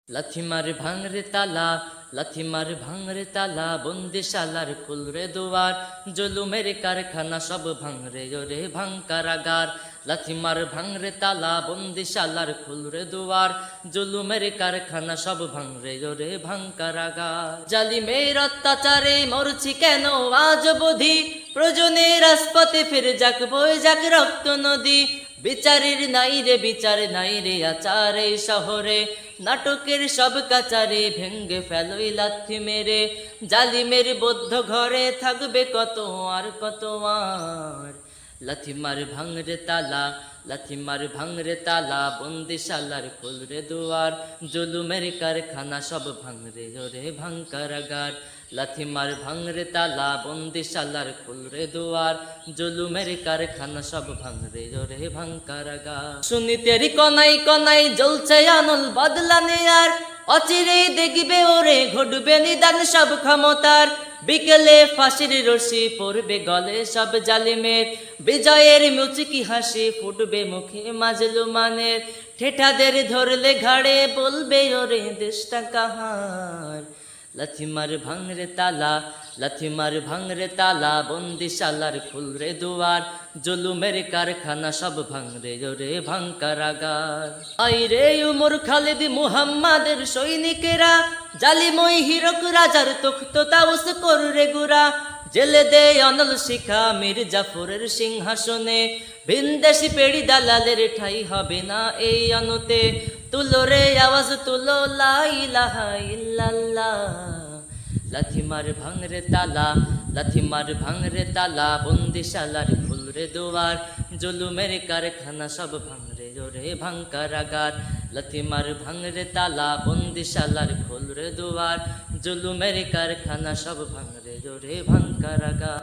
লাথি মার ভাঙরে তালা, লাথি মার ভাঙরে তালা, বন্দিশালার খুলরে দুয়ার, জুলুমের কারখানা সব ভাঙরে ওরে ভাঙ কারাগার। লাথি মার ভাঙরে তালা, বন্দিশালার খুলরে দুয়ার, জুলুমের কারখানা সব ভাঙরে ওরে ভাঙ কারাগার। জালিমের অত্যাচারে মরছি কেন আজ বুঝি, প্রয়োজনে রাজপথে ফিরে যাক বয়ে যাক রক্ত নদী। বিচারের নাই রে বিচার নাই রে আচার এই শহরে, নাটকের সব কাচারে ভেঙ্গে ফেলোই লাথি মেরে। জালিমের বদ্ধ ঘরে থাকবে কত আর কত আর। লাথি মার ভাঙরে তালা, লাথি মার ভাঙরে তালা, বন্দিশালার খুলরে দুয়ার, জুলুমের কারখানা সব ভাঙরে ওরে ভাঙ কারাগার। লাথি মার ভাঙরে তালা, বন্দিশালার খুলরে দুয়ার, জুলুমের কারখানা সব ভাঙরে ওরে ভাঙ কারাগার। সুনীতেরি কনাই কনাই জ্বলছে আনল বদলা নেয়ার, অচিরেই দেখবে ওরে ঘটবে নিদান সব ক্ষমতার। বিকেলে ফাঁসির রশি পড়বে গলে সব জালিমের, বিজয়ের মুচকি হাসি ফুটবে মুখে মাজলুমানের। ঠেঠাদের ধরলে ঘাড়ে বলবে ওরে দেশটা কাহার। লাথি মার ভাঙরে তালা, লাথি মার ভাঙরে তালা, বন্দিশালার খুলরে দুয়ার, জুলুমের কারখানা সব ভাঙরে ওরে ভাঙ কারাগার। আইরে উমর খালিদ মুহাম্মাদের সৈনিকেরা, জালিমই হিরক রাজার তখ্ত তাউস কররে গুরা। জেলে দে অনল শিখা মীর জাফরের সিংহাসনে, ভিনদেশি পেড়ি দালালের ঠাই হবে না এই অনতে। তুলো রে আওয়াজ তুলো লা ইলাহা ইল্লাল্লাহ। লাথি মার ভাঙরে তালা, লাথি মার ভাঙরে তালা, বন্দিশালার খুলরে দুয়ার, জুলুমের কারখানা সব ভাঙরে ওরে ভাঙ কারাগার। লাথি মার ভাঙরে তালা, বন্দিশালার খুলরে দুয়ার, জুলুমের কারখানা সব ভাঙরে ওরে ভাঙ কারাগার।